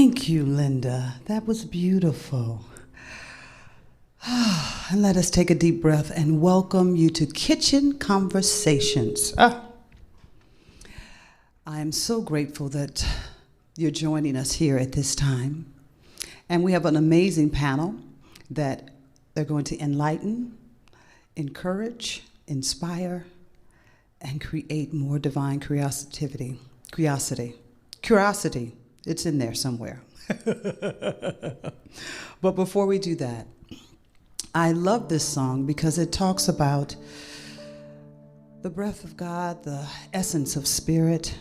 Thank you, Linda. That was beautiful. And let us take a deep breath and welcome you to Kitchen Conversations. I am so grateful that you're joining us here at this time. And we have an amazing panel that they're going to enlighten, encourage, inspire, and create more divine curiosity. Curiosity. It's in there somewhere. But before we do that, I love this song because it talks about the breath of God, the essence of spirit,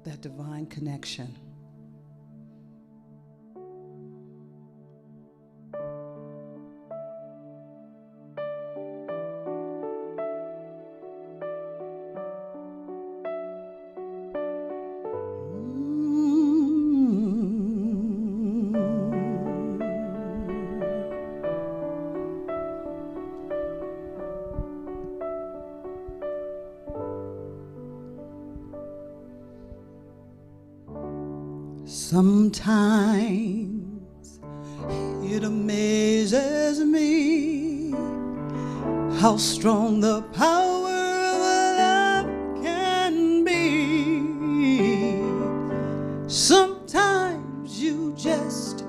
that divine connection. Sometimes it amazes me how strong the power of love can be. Sometimes you just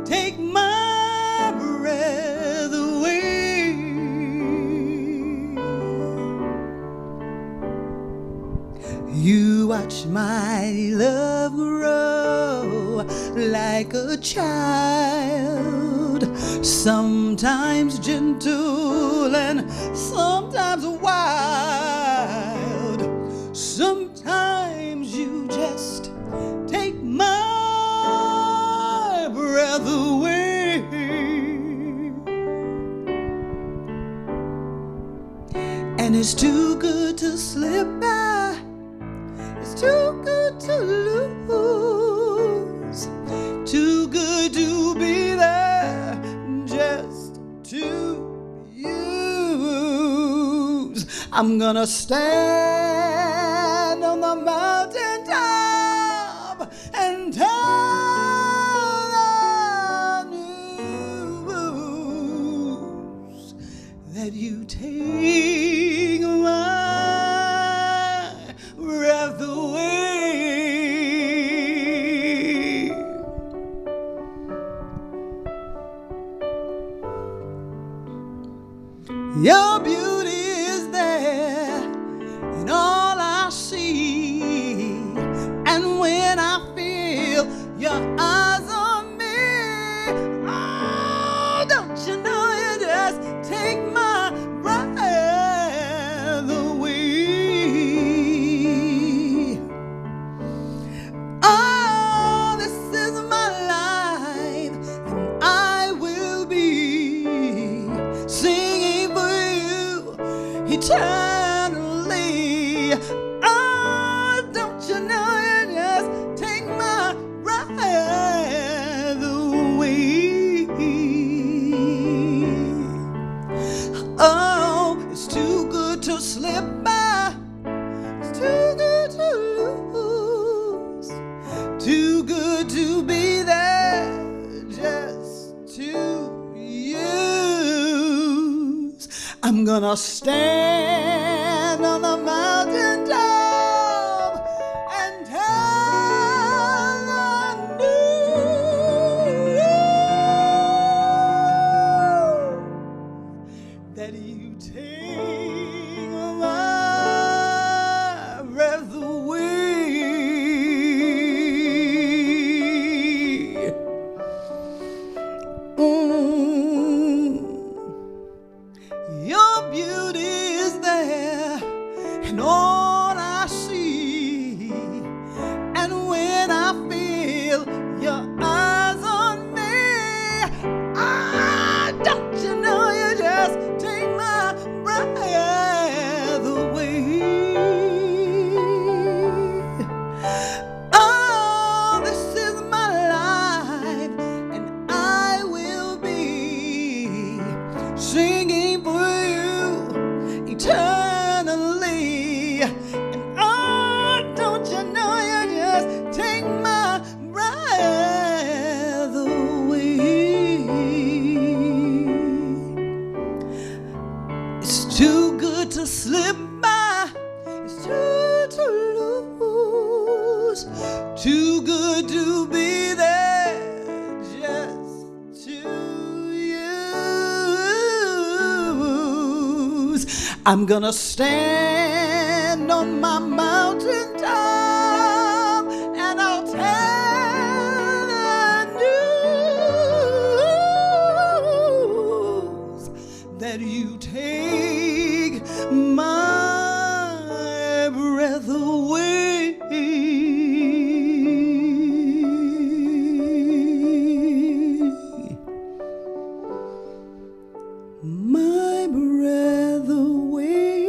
take my breath away. You watch my love grow like a child, sometimes gentle and sometimes wild. Sometimes you just take my breath away. And it's too good to slip by, it's too good to lose, too good to be there just to use. I'm gonna stand on the mountaintop and tell the news that you take my breath away. Your beauty is there in all I see, and when I feel your eyes on me, oh, don't you know you just take my breath away. Oh, this is my life, and I will be singing for you eternally. Oh, don't you know you just take my breath away. Oh, it's too good to slip by, it's too good to lose, too good to be there just to use. I'm gonna stand on the mountaintop and tell the news that you take my breath away. Your beauty is there in all I see, and when I feel your eyes on me, ah, don't you know you just take my breath away. Oh, this is my life, and I will be singing for you eternally. to slip by, it's to lose. Too good to be there, just to use. I'm gonna stand on my mountain top, and I'll tell the news that you take my breath away. My breath away.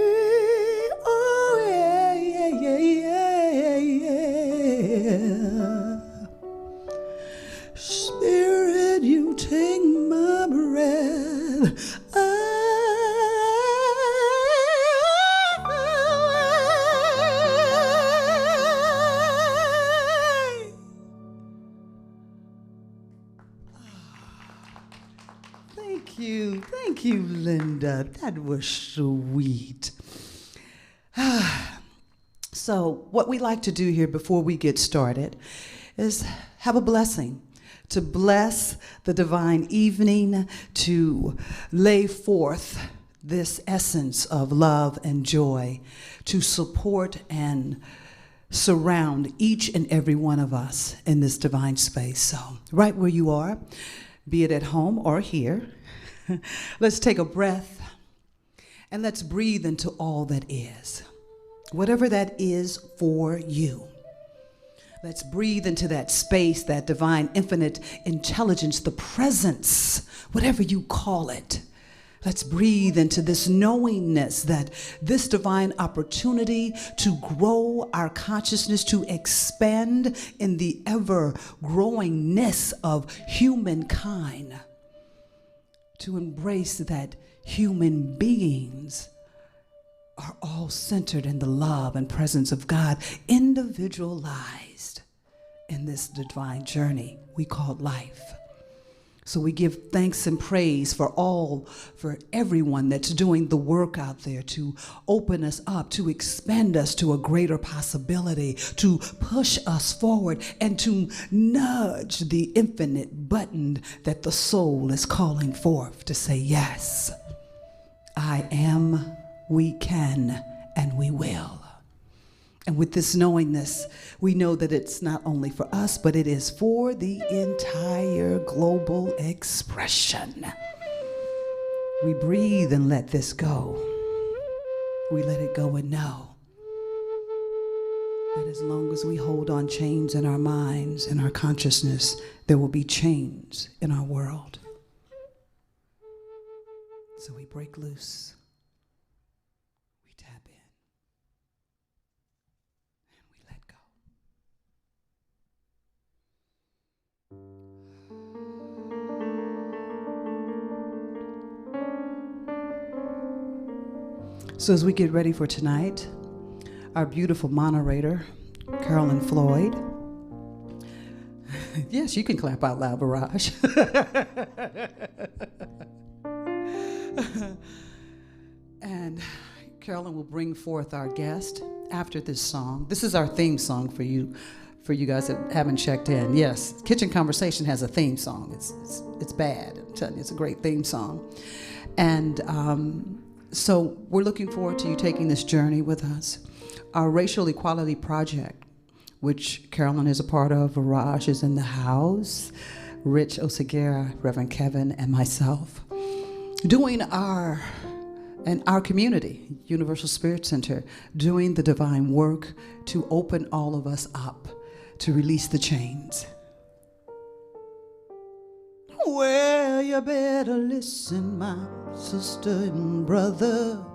Oh, yeah, yeah, yeah, yeah. Spirit, you take my breath away. Thank you, Linda. That was sweet. So what we like to do here before we get started is have a blessing, to bless the divine evening, to lay forth this essence of love and joy, to support and surround each and every one of us in this divine space. So right where you are, be it at home or here, let's take a breath and let's breathe into all that is, whatever that is for you. Let's breathe into that space, that divine infinite intelligence, the presence, whatever you call it. Let's breathe into this knowingness that this divine opportunity to grow our consciousness, to expand in the ever-growingness of humankind, to embrace that human beings are all centered in the love and presence of God, individualized in this divine journey we call life. So we give thanks and praise for everyone that's doing the work out there to open us up, to expand us to a greater possibility, to push us forward, and to nudge the infinite button that the soul is calling forth to say, yes, I am, we can, and we will. And with this knowingness, we know that it's not only for us, but it is for the entire global expression. We breathe and let this go. We let it go and know that as long as we hold on chains in our minds and our consciousness, there will be change in our world. So we break loose. So as we get ready for tonight, our beautiful moderator, Carolyn Floyd. Yes, you can clap out loud, Barrage. And Carolyn will bring forth our guest after this song. This is our theme song for you guys that haven't checked in. Yes, Kitchen Conversation has a theme song. It's bad. I'm telling you, it's a great theme song. And so we're looking forward to you taking this journey with us. Our Racial Equality Project, which Carolyn is a part of, Viraj is in the house, Rich Oseguera, Reverend Kevin, and myself, doing our community, Universal Spirit Center, doing the divine work to open all of us up, to release the chains. Well, you better listen, my sister and brother,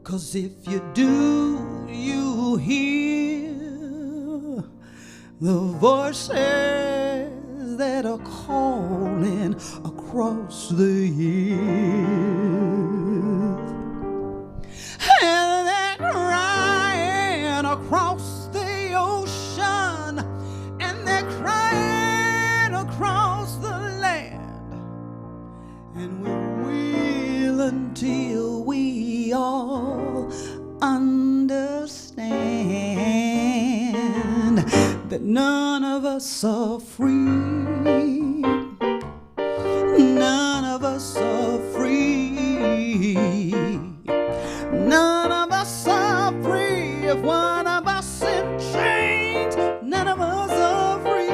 'cause if you do, you hear the voices that are calling across the years, and they're crying across the ocean, and they're crying across the land, and we will until we we all understand that none of us are free. None of us are free. None of us are free. If one of us in chains, none of us are free.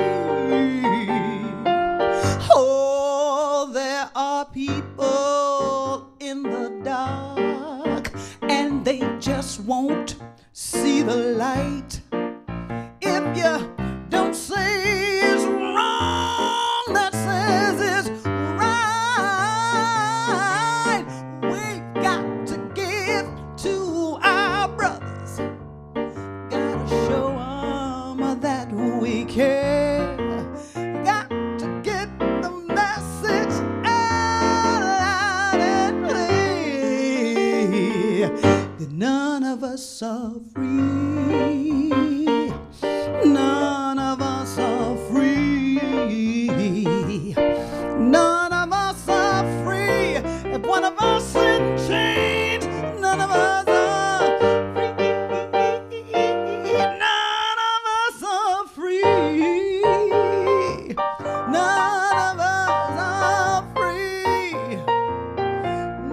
Oh, there are people in the dark, and they just won't see the light. If you don't say it's wrong, that says it's right. We've got to give to our brothers. Gotta show 'em that we care. Got to get the message out loud and clear that none of us are free. None of us are free. None of us are free. If one of us in chains, none of us are free. None of us are free. None of us are free.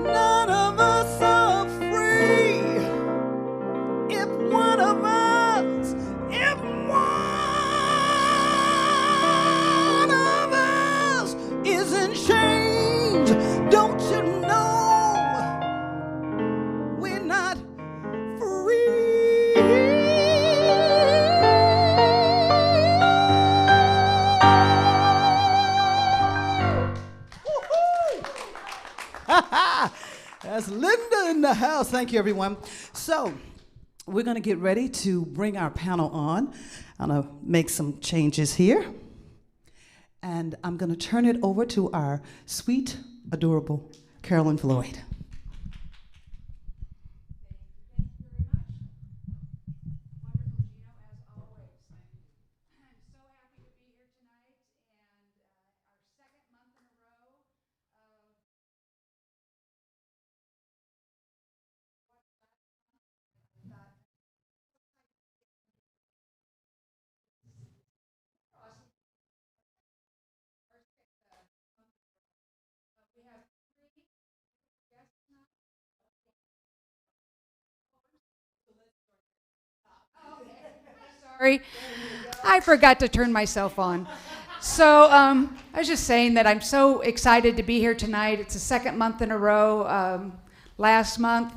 None of us are free. If one of us, if one of us is in chains, don't you know we're not free? Woo-hoo! That's Linda in the house. Thank you, everyone. So, we're going to get ready to bring our panel on. I'm going to make some changes here. And I'm going to turn it over to our sweet, adorable Carolyn Floyd. Sorry, I forgot to turn myself on. So I was just saying that I'm so excited to be here tonight. It's the second month in a row. Last month,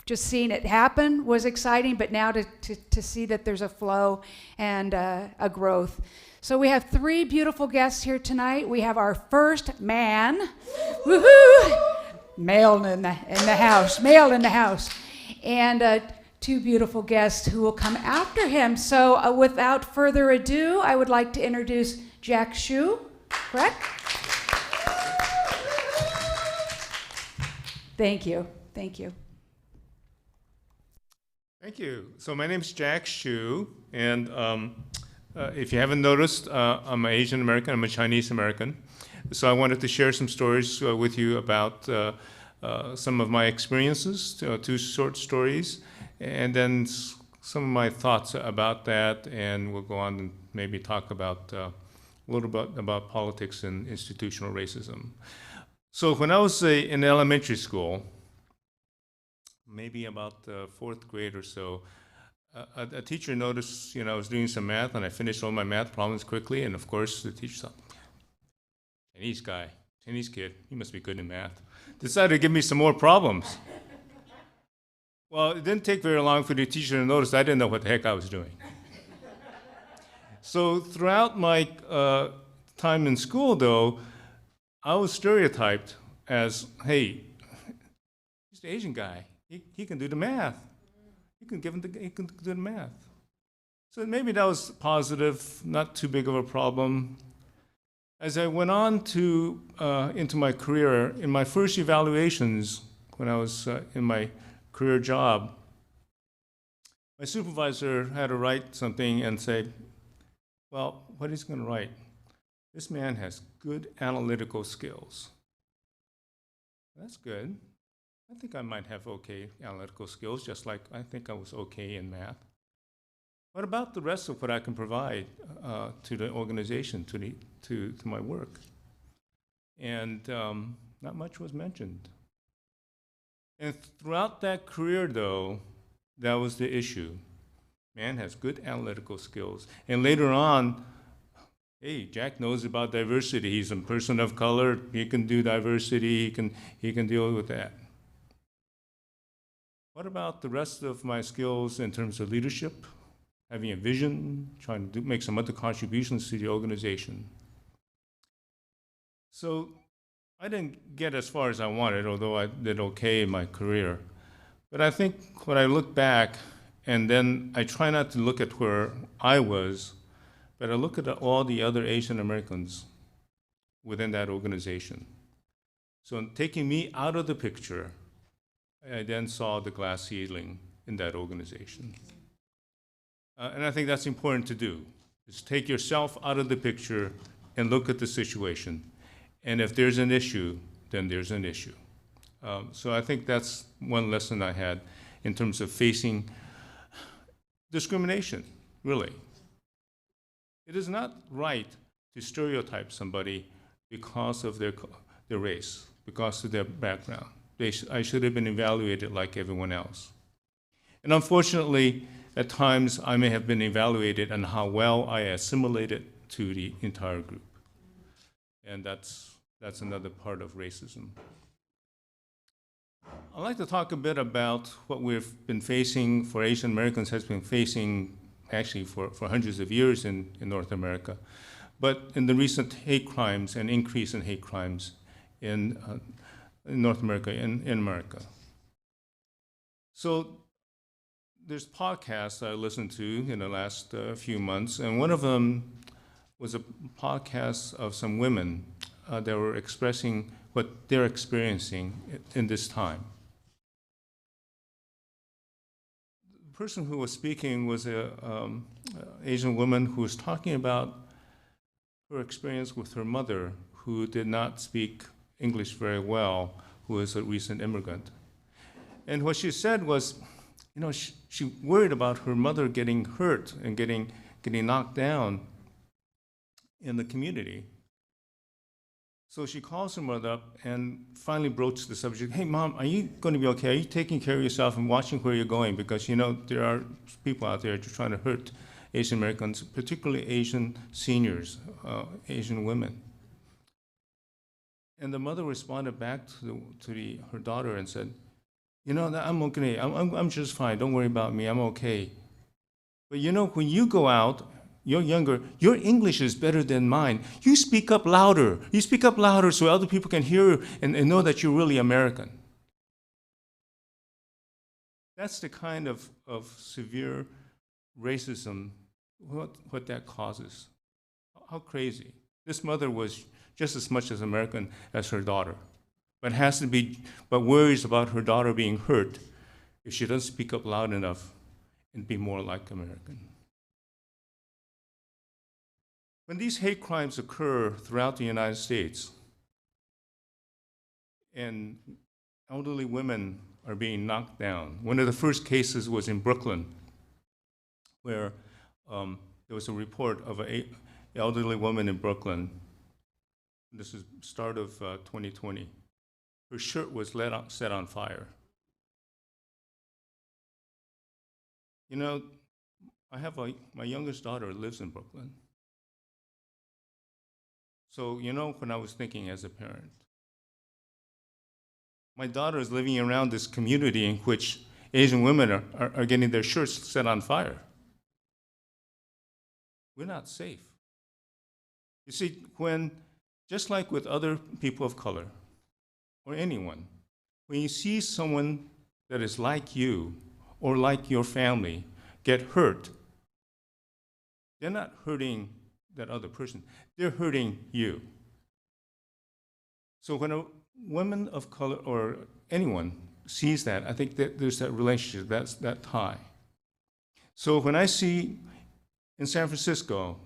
just seeing it happen was exciting, but now to see that there's a flow and a growth. So we have three beautiful guests here tonight. We have our first man, woohoo, male in the house, and two beautiful guests who will come after him. So without further ado, I would like to introduce Jack Shu, correct? Thank you. Thank you. So my name's Jack Shu, and if you haven't noticed, I'm an Asian American, I'm a Chinese American. So I wanted to share some stories with you about some of my experiences, two short stories, and then some of my thoughts about that, and we'll go on and maybe talk about a little bit about politics and institutional racism. So when I was in elementary school, maybe about fourth grade or so, a teacher noticed, I was doing some math, and I finished all my math problems quickly, and of course the teacher thought, Chinese kid, he must be good in math. Decided to give me some more problems. Well, it didn't take very long for the teacher to notice I didn't know what the heck I was doing. So throughout my time in school, though, I was stereotyped as, hey, he's the Asian guy. He can do the math. He can do the math. So maybe that was positive, not too big of a problem. As I went on to into my career, in my first evaluations, when I was in my career job, my supervisor had to write something and say, well, what he's going to write, this man has good analytical skills. That's good. I think I might have okay analytical skills, just like I think I was okay in math. What about the rest of what I can provide to the organization, to my work? And not much was mentioned. And throughout that career, though, that was the issue. Man has good analytical skills. And later on, hey, Jack knows about diversity. He's a person of color. He can do diversity. He can deal with that. What about the rest of my skills in terms of leadership, having a vision, trying to make some other contributions to the organization? So I didn't get as far as I wanted, although I did okay in my career. But I think when I look back, and then I try not to look at where I was, but I look at all the other Asian Americans within that organization. So in taking me out of the picture, I then saw the glass ceiling in that organization. And I think that's important to do, is take yourself out of the picture and look at the situation. And if there's an issue, then there's an issue. So I think that's one lesson I had in terms of facing discrimination, really. It is not right to stereotype somebody because of their race, because of their background. I should have been evaluated like everyone else. And unfortunately, at times, I may have been evaluated on how well I assimilated to the entire group. And that's another part of racism. I'd like to talk a bit about what we've been facing, for Asian Americans has been facing actually for hundreds of years in North America, but in the recent hate crimes and increase in hate crimes in North America, in America. So there's podcasts I listened to in the last few months, and one of them was a podcast of some women that were expressing what they're experiencing in this time. The person who was speaking was an Asian woman who was talking about her experience with her mother, who did not speak English very well, who was a recent immigrant. And what she said was, you know, she worried about her mother getting hurt and getting knocked down in the community. So she calls her mother up and finally broached the subject. Hey, Mom, are you going to be okay? Are you taking care of yourself and watching where you're going? Because, you know, there are people out there trying to hurt Asian Americans, particularly Asian seniors, Asian women. And the mother responded back to her daughter and said, you know, I'm okay. I'm just fine. Don't worry about me. I'm okay. But, you know, when you go out, you're younger, your English is better than mine. You speak up louder. You speak up louder so other people can hear and know that you're really American. That's the kind of severe racism, what that causes. How crazy. This mother was just as much as American as her daughter, but worries about her daughter being hurt if she doesn't speak up loud enough and be more like American. When these hate crimes occur throughout the United States, and elderly women are being knocked down, one of the first cases was in Brooklyn, where there was a report of an elderly woman in Brooklyn. This is start of 2020. Her shirt was set on fire. You know, I have my youngest daughter lives in Brooklyn. So, you know, when I was thinking as a parent, my daughter is living around this community in which Asian women are getting their shirts set on fire. We're not safe. You see, just like with other people of color, or anyone, when you see someone that is like you or like your family get hurt, they're not hurting that other person, they're hurting you. So when a woman of color or anyone sees that, I think that there's that relationship, that's that tie. So when I see in San Francisco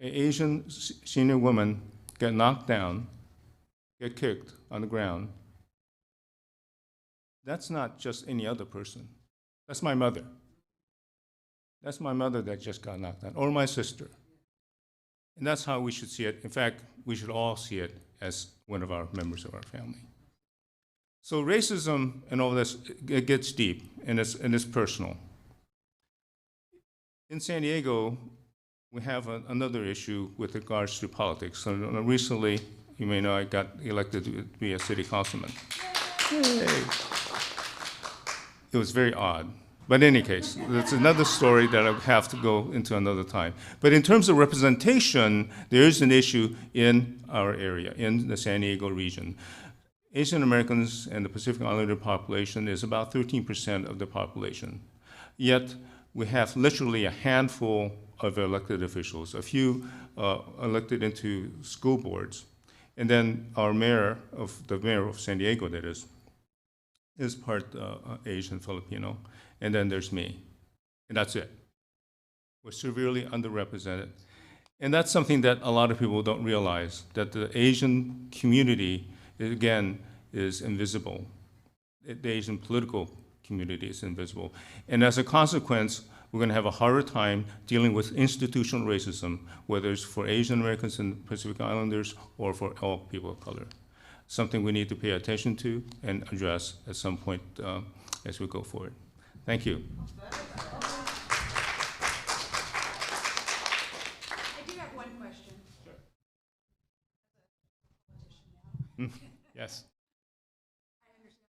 an Asian senior woman get knocked down, get kicked on the ground, that's not just any other person. That's my mother. That's my mother that just got knocked down, or my sister. And that's how we should see it. In fact, we should all see it as one of our members of our family. So racism and all this, it gets deep, and it's personal. In San Diego, we have another issue with regards to politics. So recently, you may know, I got elected to be a city councilman. Yay. It was very odd. But in any case, that's another story that I have to go into another time. But in terms of representation, there is an issue in our area, in the San Diego region. Asian Americans and the Pacific Islander population is about 13% of the population. Yet, we have literally a handful of elected officials, a few elected into school boards. And then our mayor of San Diego, that is part Asian Filipino. And then there's me. And that's it. We're severely underrepresented. And that's something that a lot of people don't realize, that the Asian community, again, is invisible. The Asian political community is invisible. And as a consequence, we're going to have a harder time dealing with institutional racism, whether it's for Asian Americans and Pacific Islanders or for all people of color. Something we need to pay attention to and address at some point as we go forward. Thank you. I do have one question. Sure. Yes. I understand.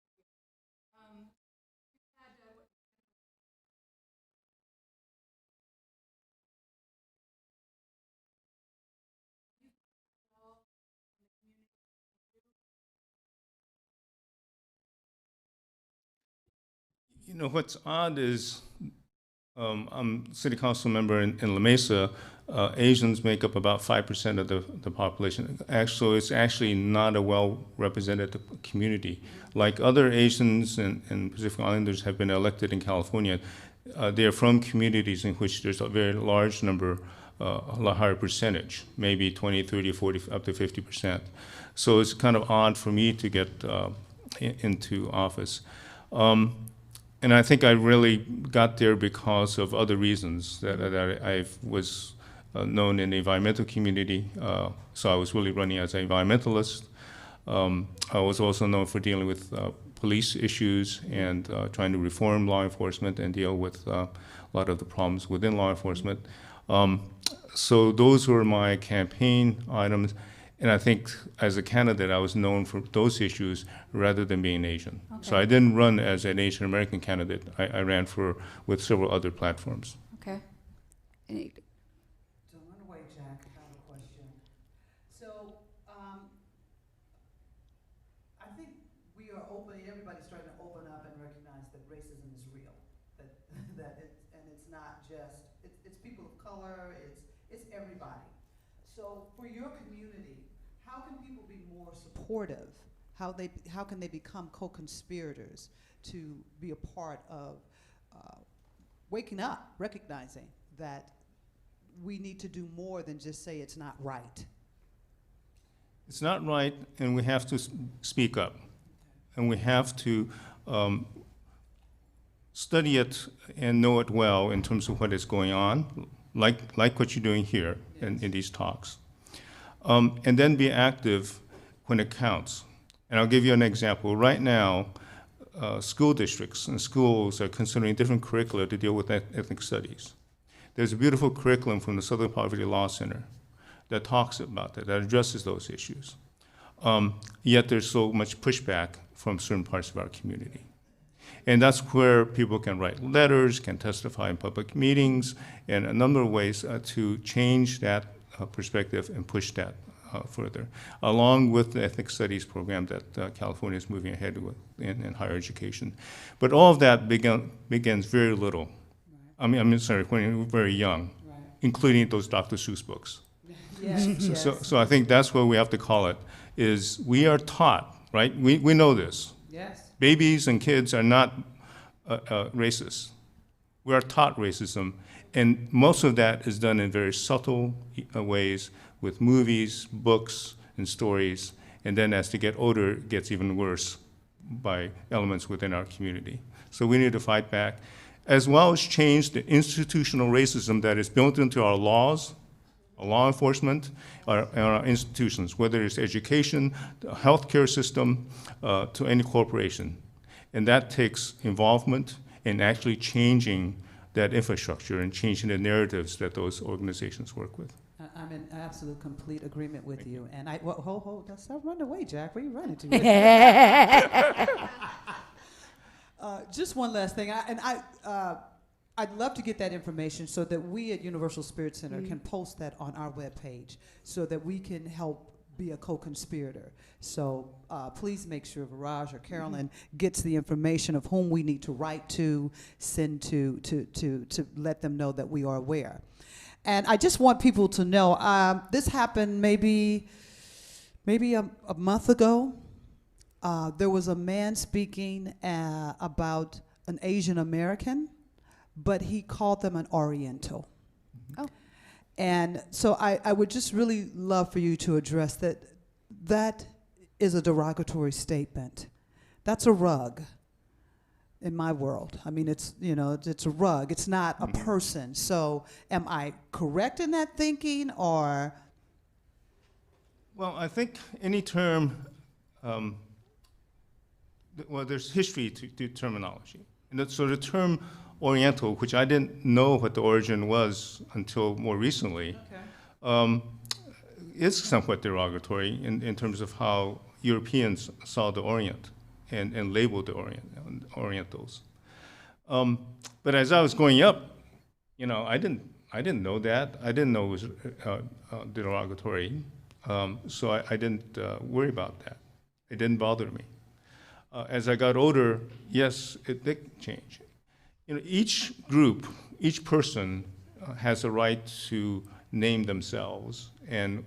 You know, what's odd is I'm city council member in La Mesa. Asians make up about 5% of the population. Actually, it's actually not a well-represented community. Like other Asians and Pacific Islanders have been elected in California, they're from communities in which there's a very large number, a lot higher percentage, maybe 20, 30, 40, up to 50%. So it's kind of odd for me to get into office. And I think I really got there because of other reasons that I was known in the environmental community. So I was really running as an environmentalist. I was also known for dealing with police issues and trying to reform law enforcement and deal with a lot of the problems within law enforcement. So those were my campaign items. And I think as a candidate, I was known for those issues rather than being Asian. Okay. So I didn't run as an Asian American candidate. I ran with several other platforms. Okay. Don't run away, Jack. I have a question. So I think we are open. Everybody's starting to open up and recognize that racism is real. It's not just it's people of color. It's everybody. So for your community, how can people be more supportive? How can they become co-conspirators to be a part of waking up, recognizing that we need to do more than just say it's not right? It's not right, and we have to speak up. And we have to study it and know it well in terms of what is going on, like what you're doing here. Yes. in these talks. And then be active when it counts. And I'll give you an example. Right now, school districts and schools are considering different curricula to deal with ethnic studies. There's a beautiful curriculum from the Southern Poverty Law Center that talks about that addresses those issues. Yet there's so much pushback from certain parts of our community. And that's where people can write letters, can testify in public meetings, and a number of ways to change that perspective and push that further, along with the ethnic studies program that California is moving ahead with in higher education. But all of that begins very little. Right. When you're very young, right. Including those Dr. Seuss books. Yes. So I think that's what we have to call it, is we are taught, right? We know this. Yes. Babies and kids are not racist. We are taught racism, and most of that is done in very subtle ways with movies, books, and stories, and then as they get older, it gets even worse by elements within our community. So we need to fight back, as well as change the institutional racism that is built into our laws, our law enforcement, and our institutions, whether it's education, the healthcare system, to any corporation. And that takes involvement in actually changing that infrastructure and changing the narratives that those organizations work with. I'm in absolute complete agreement with you. And hold, stop running away, Jack. Where are you running to? Just one last thing. I'd love to get that information so that we at Universal Spirit Center can post that on our webpage so that we can help be a co-conspirator. So please make sure Viraj or Carolyn gets the information of whom we need to write to, send to let them know that we are aware. And I just want people to know, this happened maybe a month ago. There was a man speaking about an Asian American, but he called them an Oriental. Oh. And so I would just really love for you to address that. That is a derogatory statement. That's a rug in my world. I mean, it's a rug. It's not a person. So am I correct in that thinking, or? Well, I think any term, there's history to terminology. And so the term Oriental, which I didn't know what the origin was until more recently, is somewhat derogatory in terms of how Europeans saw the Orient and labeled the Orientals. But as I was growing up, I didn't know that. I didn't know it was derogatory, so I didn't worry about that. It didn't bother me. As I got older, yes, it did change. Each group, each person has a right to name themselves and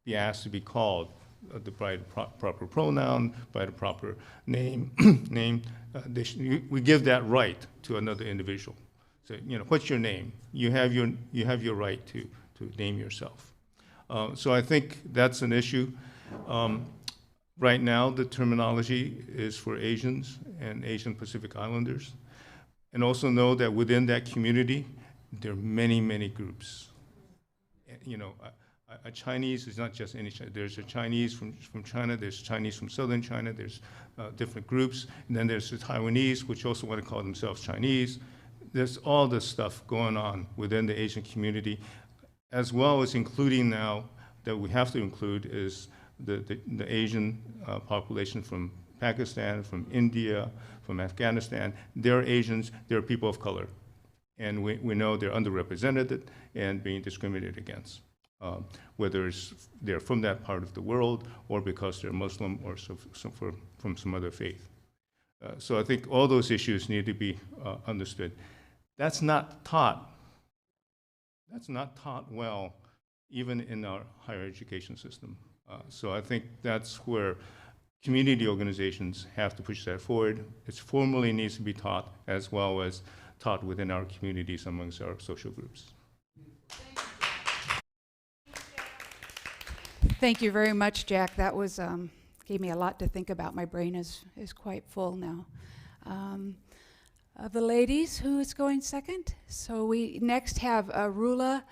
be asked to be called by the proper pronoun, by the proper name. We give that right to another individual. So, what's your name? You have your right to name yourself. So I think that's an issue. Right now, the terminology is for Asians and Asian Pacific Islanders. And also know that within that community, there are many, many groups. A Chinese is not just any Chinese. There's a Chinese from China, there's Chinese from southern China, there's different groups. And then there's the Taiwanese, which also want to call themselves Chinese. There's all this stuff going on within the Asian community, as well as including now that we have to include is the Asian population from Pakistan, from India, from Afghanistan. They're Asians, they're people of color. And we know they're underrepresented and being discriminated against, whether they're from that part of the world or because they're Muslim or from some other faith. So I think all those issues need to be understood. That's not taught well, even in our higher education system. So I think that's where community organizations have to push that forward. It formally needs to be taught, as well as taught within our communities amongst our social groups. Thank you very much, Jack. That was gave me a lot to think about. My brain is quite full now. Of the ladies, who is going second? So we next have Rula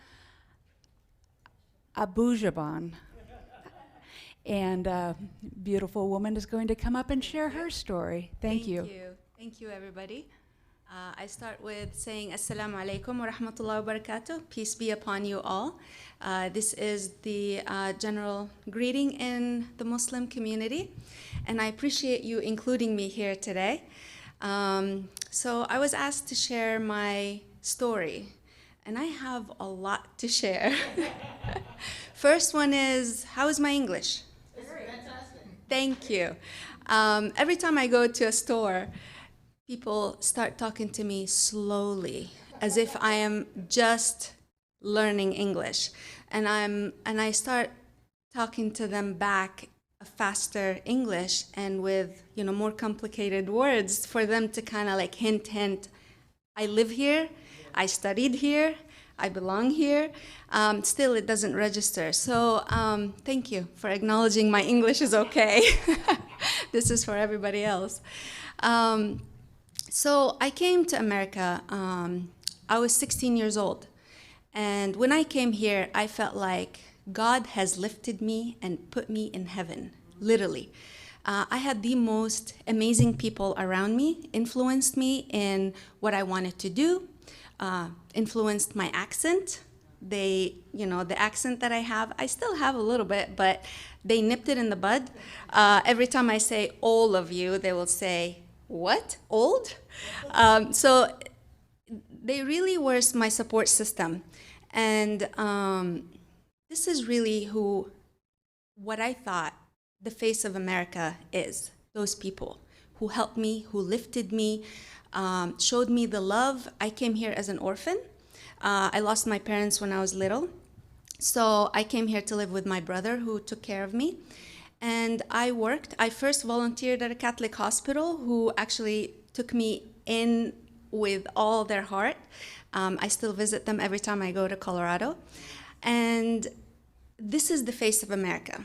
Abujaban. And a beautiful woman is going to come up and share her story. Thank you. Thank you, everybody. I start with saying Assalamu alaikum wa rahmatullahi wa barakatuh. Peace be upon you all. This is the general greeting in the Muslim community, and I appreciate you including me here today. So I was asked to share my story, and I have a lot to share. First one is, how is my English? Thank you. Every time I go to a store, people start talking to me slowly, as if I am just learning English. And I start talking to them back faster English and with more complicated words for them to kind of like hint, I live here, I studied here, I belong here. Still, it doesn't register. So thank you for acknowledging my English is okay. This is for everybody else. So I came to America. I was 16 years old. And when I came here, I felt like God has lifted me and put me in heaven, literally. I had the most amazing people around me, influenced me in what I wanted to do, influenced my accent. The accent that I have, I still have a little bit, but they nipped it in the bud. Every time I say all of you, they will say, what, old? So they really were my support system. And this is really what I thought the face of America is. Those people who helped me, who lifted me, showed me the love. I came here as an orphan. I lost my parents when I was little. So I came here to live with my brother who took care of me. And I worked. I first volunteered at a Catholic hospital who actually took me in with all their heart. I still visit them every time I go to Colorado. And this is the face of America.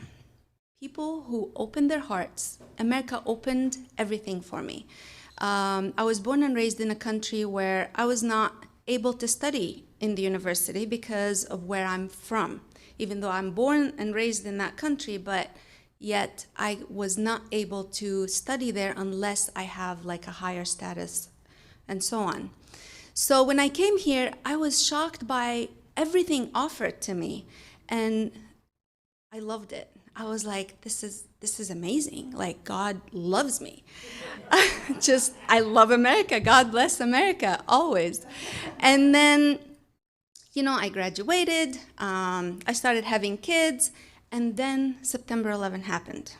People who opened their hearts. America opened everything for me. I was born and raised in a country where I was not able to study in the university because of where I'm from. Even though I'm born and raised in that country, but yet I was not able to study there unless I have like a higher status and so on. So when I came here, I was shocked by everything offered to me, and I loved it. I was like, this is amazing. Like, God loves me. I love America. God bless America, always. And then, I graduated. I started having kids. And then September 11 happened.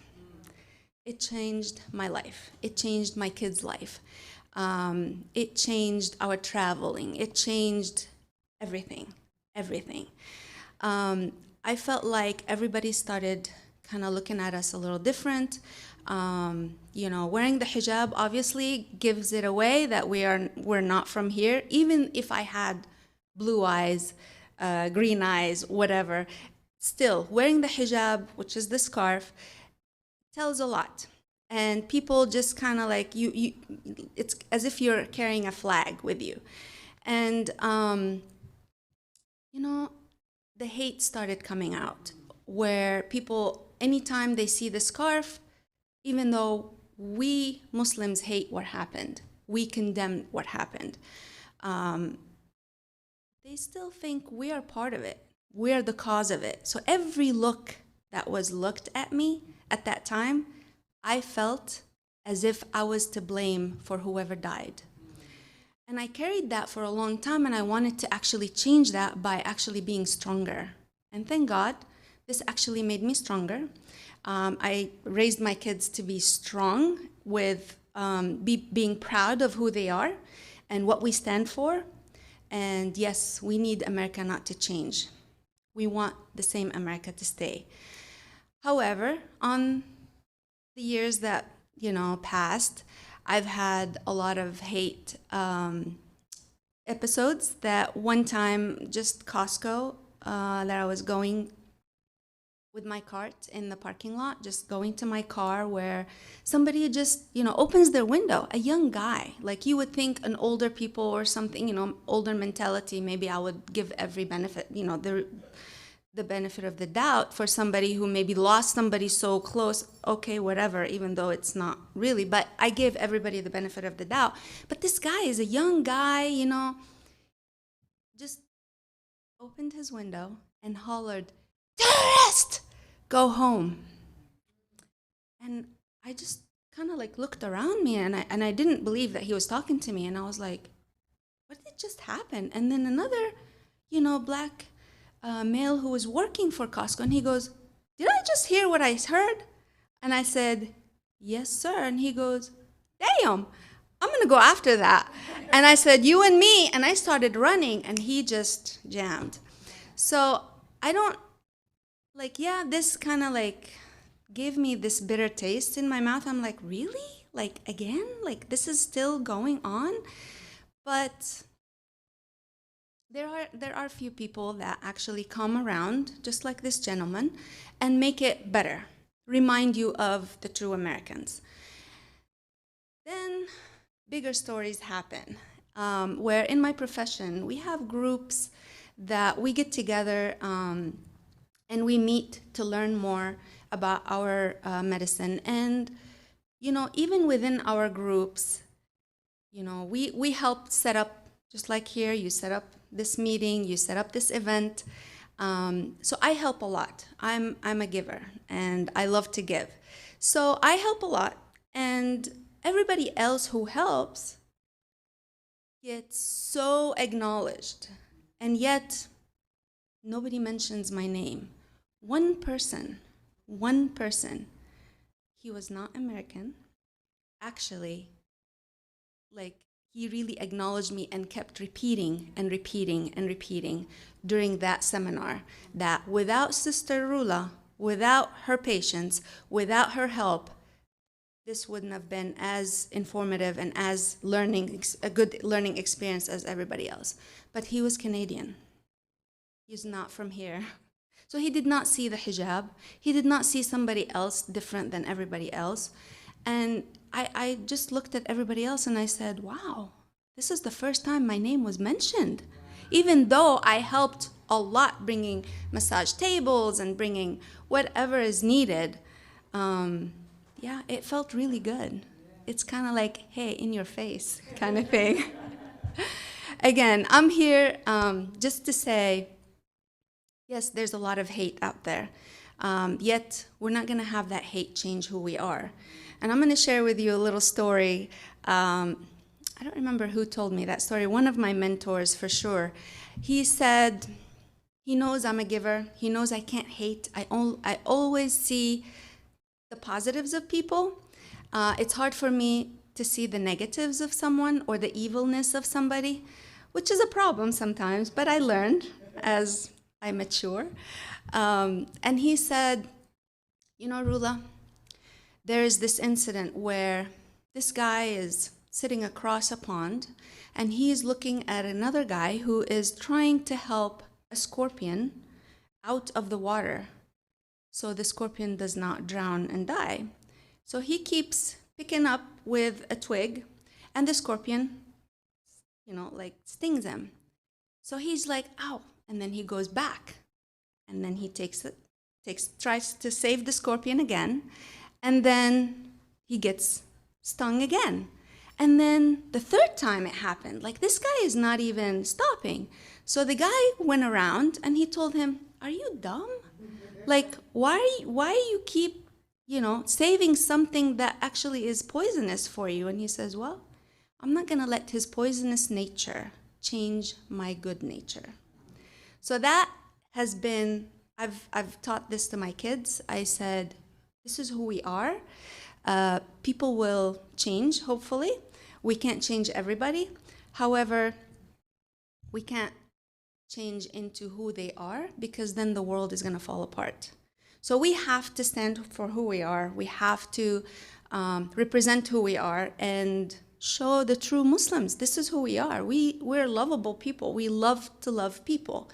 It changed my life. It changed my kids' life. It changed our traveling. It changed everything. I felt like everybody started kind of looking at us a little different. Wearing the hijab obviously gives it away that we're not from here. Even if I had blue eyes, green eyes, whatever, still wearing the hijab, which is the scarf, tells a lot. And people just kind of like it's as if you're carrying a flag with you. And the hate started coming out, where people, anytime they see the scarf, even though we Muslims hate what happened, we condemn what happened, they still think we are part of it. We are the cause of it. So every look that was looked at me at that time, I felt as if I was to blame for whoever died. And I carried that for a long time, and I wanted to actually change that by actually being stronger. And thank God, this actually made me stronger. I raised my kids to be strong with being proud of who they are and what we stand for. And yes, we need America not to change. We want the same America to stay. However, on the years that, passed, I've had a lot of hate episodes. That one time, just Costco, that I was going with my cart in the parking lot, just going to my car, where somebody just, opens their window, a young guy. Like, you would think an older people or something, older mentality, maybe I would give every benefit, the benefit of the doubt for somebody who maybe lost somebody so close. Okay, whatever, even though it's not really, but I gave everybody the benefit of the doubt. But this guy is a young guy, just opened his window and hollered, "Terrorist! Go home." And I just kind of like looked around me, and I didn't believe that he was talking to me. And I was like, what did just happen? And then another, black male who was working for Costco, and he goes, "Did I just hear what I heard?" And I said, "Yes, sir." And he goes, "Damn, I'm going to go after that." And I said, "You and me." And I started running, and he just jammed. So this kind of like gave me this bitter taste in my mouth. I'm like, really? Like, again? Like, this is still going on? But There are few people that actually come around, just like this gentleman, and make it better, remind you of the true Americans. Then bigger stories happen, where in my profession, we have groups that we get together and we meet to learn more about our medicine. And, even within our groups, we help set up, just like here, you set up this meeting, you set up this event. So I help a lot. I'm a giver, and I love to give. So I help a lot, and everybody else who helps gets so acknowledged, and yet nobody mentions my name. One person, he was not American. Actually, he really acknowledged me and kept repeating and repeating and repeating during that seminar that without Sister Rula, without her patience, without her help, this wouldn't have been as informative and as a good learning experience as everybody else. But he was Canadian. He's not from here. So he did not see the hijab. He did not see somebody else different than everybody else. And I just looked at everybody else and I said, wow, this is the first time my name was mentioned. Even though I helped a lot bringing massage tables and bringing whatever is needed, it felt really good. It's kind of like, hey, in your face kind of thing. Again, I'm here just to say, yes, there's a lot of hate out there. Yet, we're not going to have that hate change who we are. And I'm going to share with you a little story. I don't remember who told me that story. One of my mentors, for sure. He said, he knows I'm a giver. He knows I can't hate. I always see the positives of people. It's hard for me to see the negatives of someone or the evilness of somebody, which is a problem sometimes, but I learned as I mature. And he said, Rula, there's this incident where this guy is sitting across a pond and he's looking at another guy who is trying to help a scorpion out of the water so the scorpion does not drown and die. So he keeps picking up with a twig and the scorpion, stings him. So he's like, ow, and then he goes back and then he tries to save the scorpion again. And then he gets stung again. And then the third time it happened, this guy is not even stopping. So the guy went around and he told him, are you dumb? Why you keep, saving something that actually is poisonous for you? And he says, well, I'm not going to let his poisonous nature change my good nature. So that has been, I've taught this to my kids. I said, this is who we are. People will change, hopefully. We can't change everybody. However, we can't change into who they are because then the world is going to fall apart. So we have to stand for who we are. We have to represent who we are and show the true Muslims. This is who we are. We're lovable people. We love to love people.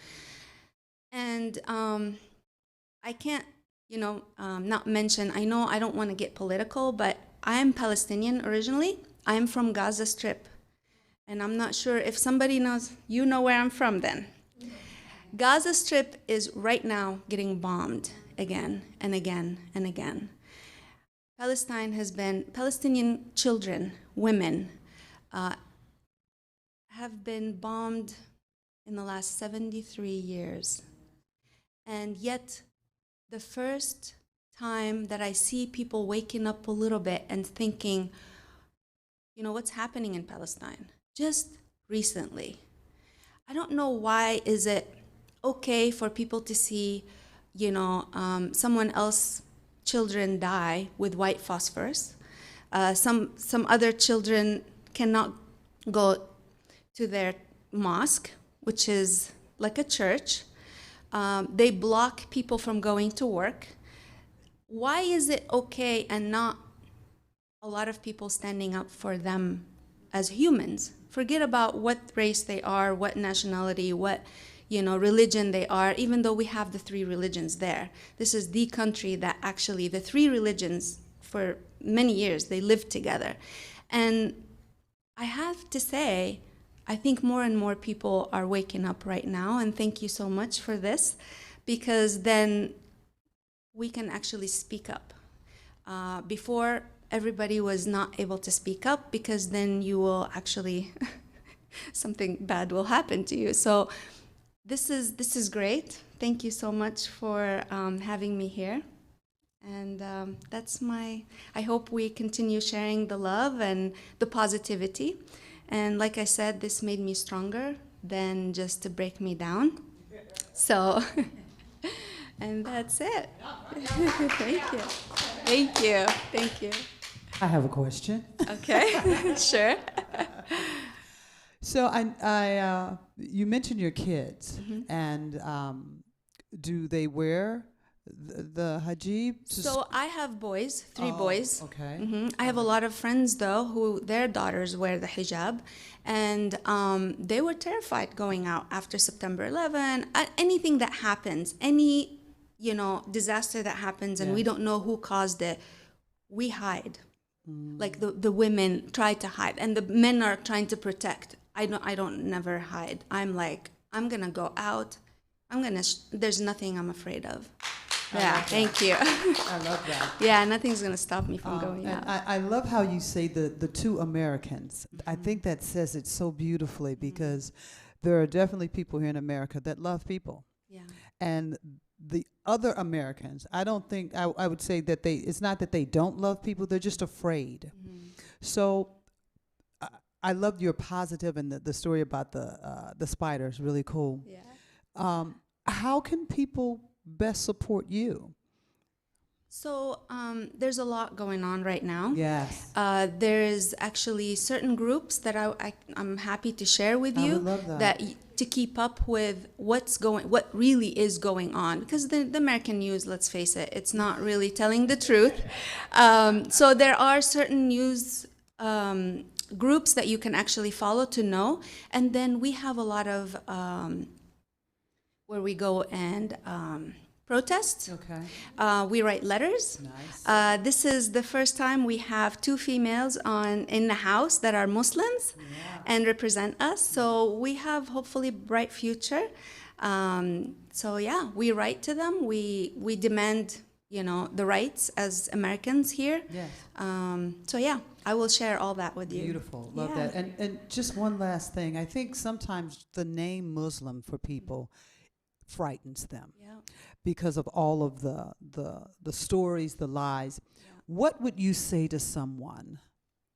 And I can't not mention, I know I don't want to get political, but I am Palestinian originally. I am from Gaza Strip. And I'm not sure if somebody knows, you know where I'm from then. Gaza Strip is right now getting bombed again and again and again. Palestinian children, women, have been bombed in the last 73 years. And yet, the first time that I see people waking up a little bit and thinking, what's happening in Palestine? Just recently. I don't know why is it okay for people to see, someone else's children die with white phosphorus. Some other children cannot go to their mosque, which is like a church. They block people from going to work. Why is it okay and not a lot of people standing up for them as humans. Forget about what race they are, what nationality, what religion they are, even though we have the three religions there. This is the country that actually, the three religions, for many years, they lived together. And I have to say, I think more and more people are waking up right now, and thank you so much for this, because then we can actually speak up. Before, everybody was not able to speak up, because then you will actually, something bad will happen to you. So this is great. Thank you so much for having me here. And I hope we continue sharing the love and the positivity. And like I said, this made me stronger than just to break me down. So, and that's it. Thank you. Thank you. Thank you. I have a question. Okay, sure. So you mentioned your kids, and do they wear the hijab? So I have boys, three boys. Okay. I have a lot of friends though who their daughters wear the hijab, and they were terrified going out after September 11. Anything that happens, any disaster that happens, and we don't know who caused it, we hide. Like the women try to hide, and the men are trying to protect. I don't never hide. I'm like, I'm gonna go out. There's nothing I'm afraid of. Yeah, thank you. I love that. Yeah, nothing's gonna stop me from going And out. I love how you say the two Americans. I think that says it so beautifully, because there are definitely people here in America that love people. Yeah. And the other Americans, I don't think, I would say that it's not that they don't love people, they're just afraid. So I loved your positive, and the story about the spiders, really cool. Yeah. How can people best support you? So there's a lot going on right now. Yes. There's actually certain groups that I'm happy to share with I you would love that. to keep up with what really is going on, because the American news, let's face it, it's not really telling the truth. So there are certain news groups that you can actually follow to know, and then we have a lot of where we go and protest. Okay. We write letters. Nice. This is the first time we have two females in the house that are Muslims and represent us. So we have hopefully bright future. So yeah, we write to them. We demand the rights as Americans here. Yes. So yeah, I will share all that with you. Beautiful. Love Yeah. that. And just one last thing. I think sometimes the name Muslim for people frightens them, Yeah. because of all of the stories, the lies. What would you say to someone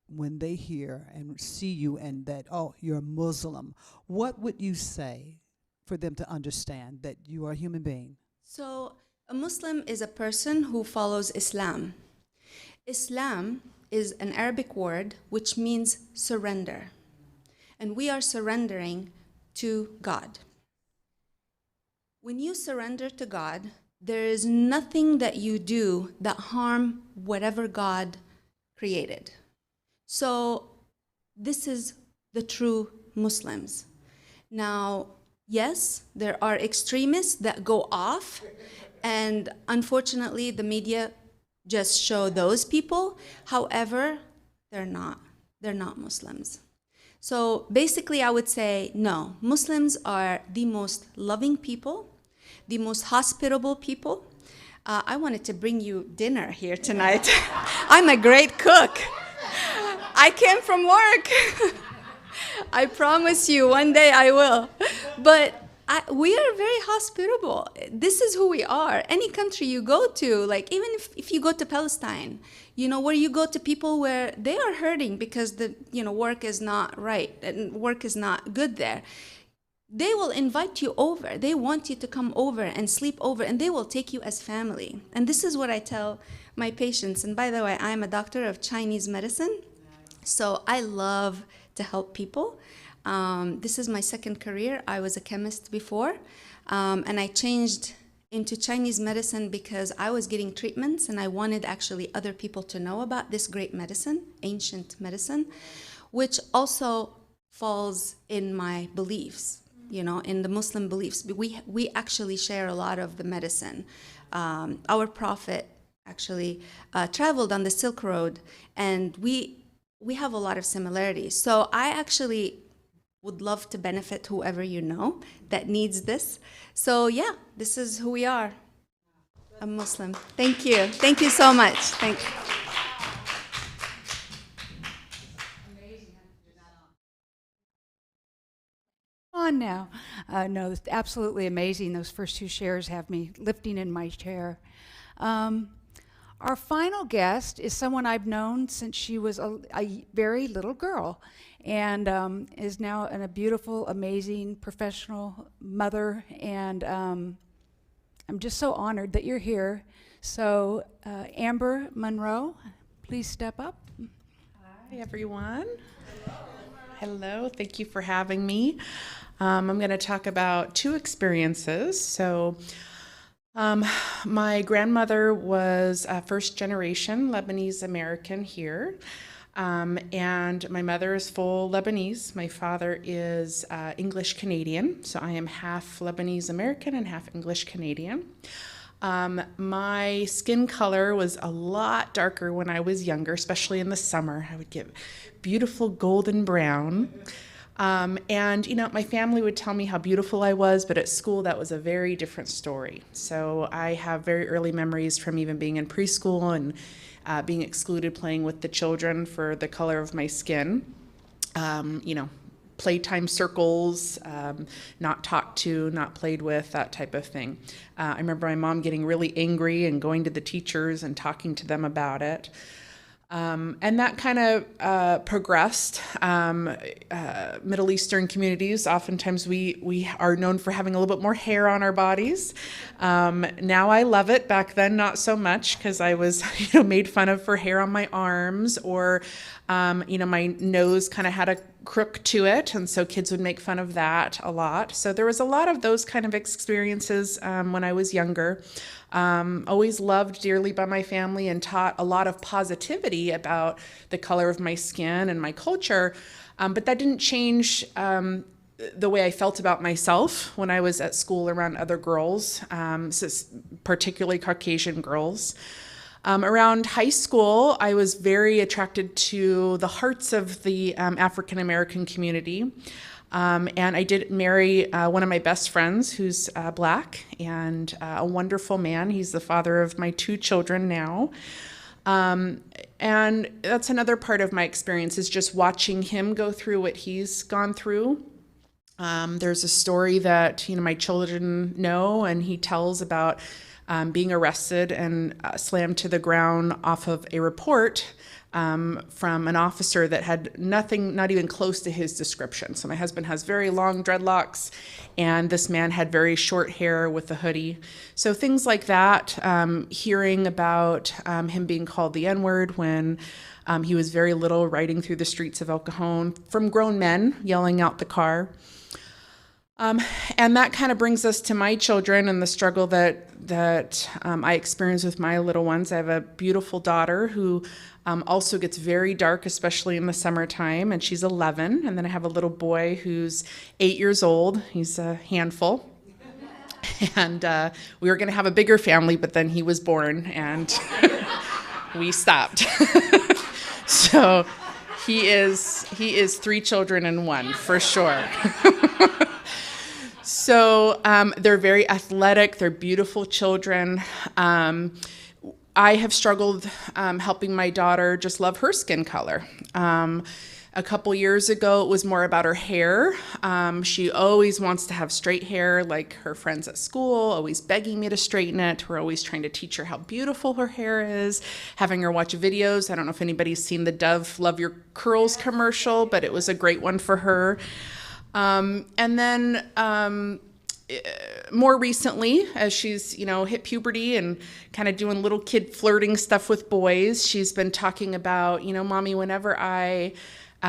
when they hear and see you and that, oh, you're a Muslim? What would you say for them to understand that you are a human being? So a Muslim is a person who follows Islam. Islam is an Arabic word which means surrender. And we are surrendering to God. When you surrender to God, there is nothing that you do that harm whatever God created. So this is the true Muslims. Now, yes, there are extremists that go off, and unfortunately the media just show those people. However, they're not Muslims. So basically I would say, no, Muslims are the most loving people, the most hospitable people. I wanted to bring you dinner here tonight. I'm a great cook. I came from work. I promise you one day I will. But we are very hospitable. This is who we are. Any country you go to, like even if you go to Palestine, where you go to people where they are hurting because the work is not right and work is not good there, they will invite you over. They want you to come over and sleep over, and they will take you as family. And this is what I tell my patients. And by the way, I'm a doctor of Chinese medicine, so I love to help people. This is my second career. I was a chemist before, and I changed into Chinese medicine because I was getting treatments and I wanted actually other people to know about this great medicine, ancient medicine. which also falls in my beliefs, you know, in the Muslim beliefs. We actually share a lot of the medicine. Our Prophet actually traveled on the Silk Road, and we have a lot of similarities. So I actually would love to benefit whoever you know that needs this. So yeah, this is who we are. I'm Muslim. Thank you. Thank you so much. Thank you. On now. No, it's absolutely amazing. Those first two shares have me lifting in my chair. Our final guest is someone I've known since she was a very little girl, and is now a beautiful, amazing, professional mother, and I'm just so honored that you're here. So, Amber Monroe, please step up. Hi, everyone. Hello, thank you for having me. I'm going to talk about two experiences. So, my grandmother was a first generation Lebanese American here, and my mother is full Lebanese. My father is English Canadian, so I am half Lebanese American and half English Canadian. My skin color was a lot darker when I was younger, especially in the summer. I would get beautiful golden brown. And, you know, my family would tell me how beautiful I was, but at school that was a very different story. So I have very early memories from even being in preschool and being excluded playing with the children for the color of my skin. You know, playtime circles, not talked to, not played with, that type of thing. I remember my mom getting really angry and going to the teachers and talking to them about it. And that kind of progressed. Middle Eastern communities, oftentimes we are known for having a little bit more hair on our bodies. Now I love it. Back then, not so much, because I was made fun of for hair on my arms, or my nose kind of had a crook to it, and so kids would make fun of that a lot. So there was a lot of those kind of experiences when I was younger. Always loved dearly by my family and taught a lot of positivity about the color of my skin and my culture, but that didn't change the way I felt about myself when I was at school around other girls, particularly Caucasian girls. Around high school, I was very attracted to the hearts of the African American community. And I did marry one of my best friends who's Black, and a wonderful man. He's the father of my two children now. And that's another part of my experience, is just watching him go through what he's gone through. There's a story that my children know, and he tells about being arrested and slammed to the ground off of a report from an officer that had nothing, not even close to his description. So my husband has very long dreadlocks, and this man had very short hair with a hoodie. So things like that, hearing about him being called the N-word when he was very little, riding through the streets of El Cajon from grown men yelling out the car. And that kind of brings us to my children and the struggle that I experience with my little ones. I have a beautiful daughter who also gets very dark, especially in the summertime, and she's 11. And then I have a little boy who's 8 years old. He's a handful. And we were going to have a bigger family, but then he was born, and we stopped. So he is 3 children in one, for sure. So they're very athletic. They're beautiful children. I have struggled helping my daughter just love her skin color. A couple years ago, it was more about her hair. She always wants to have straight hair, like her friends at school, always begging me to straighten it. We're always trying to teach her how beautiful her hair is, having her watch videos. I don't know if anybody's seen the Dove Love Your Curls commercial, but it was a great one for her. And then more recently, as she's, hit puberty and kind of doing little kid flirting stuff with boys, she's been talking about, Mommy, whenever I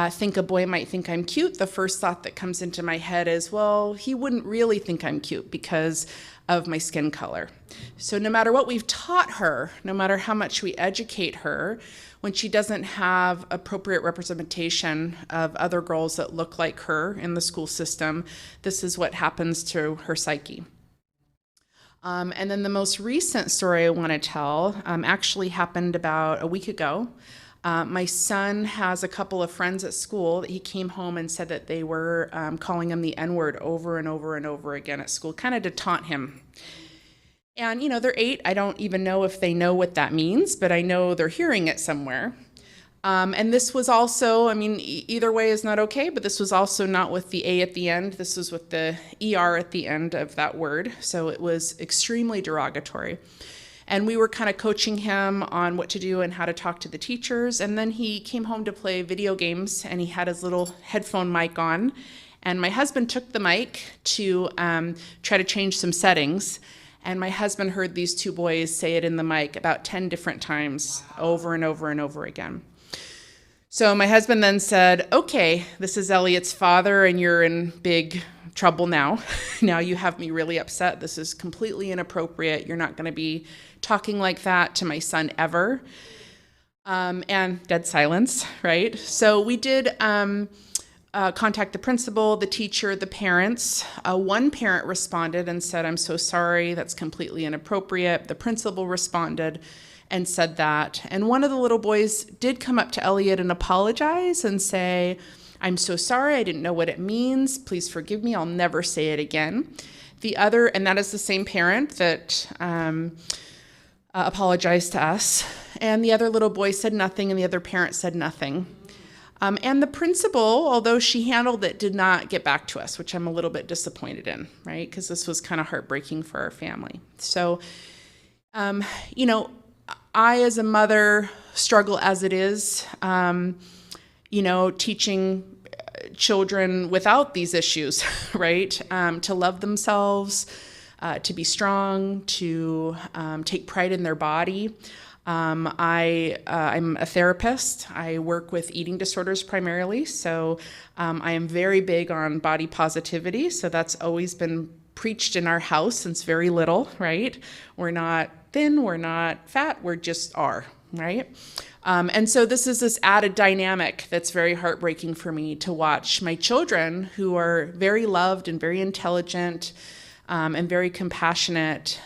think a boy might think I'm cute, the first thought that comes into my head is, well, he wouldn't really think I'm cute because of my skin color. So no matter what we've taught her, no matter how much we educate her, when she doesn't have appropriate representation of other girls that look like her in the school system, this is what happens to her psyche. And then the most recent story I want to tell actually happened about a week ago. My son has a couple of friends at school that he came home and said that they were calling him the N-word over and over and over again at school, kind of to taunt him. And, you know, they're 8. I don't even know if they know what that means, but I know they're hearing it somewhere. And this was also, I mean, either way is not okay, but this was also not with the A at the end. This was with the ER at the end of that word. So it was extremely derogatory. And we were kind of coaching him on what to do and how to talk to the teachers. And then he came home to play video games, and he had his little headphone mic on. And my husband took the mic to try to change some settings. And my husband heard these 2 boys say it in the mic about 10 different times, over and over and over again. So my husband then said, okay, this is Elliot's father, and you're in big trouble now. Now you have me really upset. This is completely inappropriate. You're not going to be talking like that to my son ever. And dead silence, right? So we did contact the principal, the teacher, the parents. One parent responded and said, I'm so sorry, that's completely inappropriate. The principal responded and said that. And one of the little boys did come up to Elliot and apologize and say, I'm so sorry, I didn't know what it means. Please forgive me, I'll never say it again. The other, and that is the same parent that apologized to us. And the other little boy said nothing, and the other parent said nothing. And the principal, although she handled it, did not get back to us, which I'm a little bit disappointed in, right? Because this was kind of heartbreaking for our family. So, you know, I, as a mother, struggle as it is, you know, teaching children without these issues, right? To love themselves, to be strong, to take pride in their body. I'm a therapist. I work with eating disorders primarily, so I am very big on body positivity. So that's always been preached in our house since very little, right? We're not thin, we're not fat, we're just are, right? And so this is this added dynamic that's very heartbreaking for me to watch my children, who are very loved and very intelligent and very compassionate,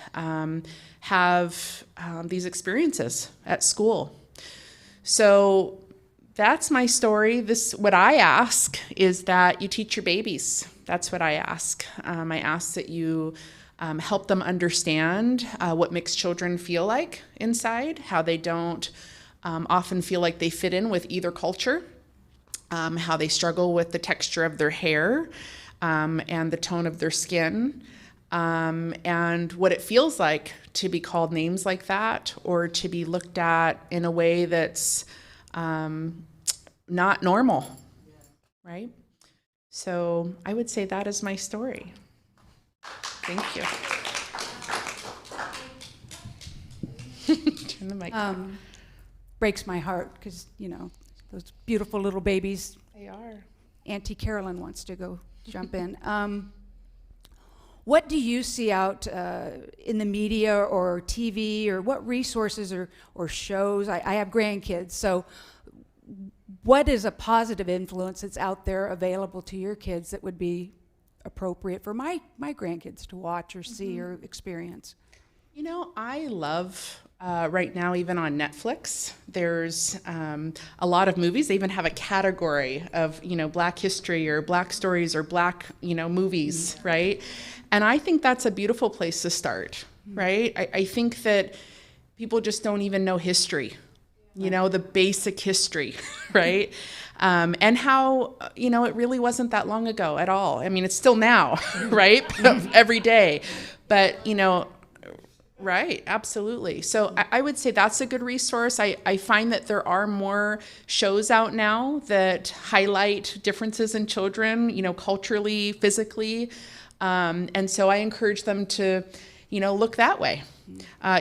have these experiences at school. So that's my story. What I ask is that you teach your babies. That's what I ask. I ask that you help them understand what mixed children feel like inside, how they don't often feel like they fit in with either culture, how they struggle with the texture of their hair and the tone of their skin, and what it feels like to be called names like that, or to be looked at in a way that's not normal, right? So I would say that is my story. Thank you. Turn the mic on. Breaks my heart because, you know, those beautiful little babies. They are. Auntie Carolyn wants to go jump in. What do you see out in the media or TV, or what resources or shows? I have grandkids, so what is a positive influence that's out there available to your kids that would be appropriate for my grandkids to watch or see or experience? You know, I love right now, even on Netflix, there's a lot of movies. They even have a category of, you know, Black history or Black stories or Black, you know, movies, right? And I think that's a beautiful place to start, right? I think that people just don't even know history, you know, the basic history, right? And how, you know, it really wasn't that long ago at all. I mean, it's still now, right? Every day. But, you know, right, absolutely. So I would say that's a good resource. I find that there are more shows out now that highlight differences in children, you know, culturally, physically. And so I encourage them to, you know, look that way.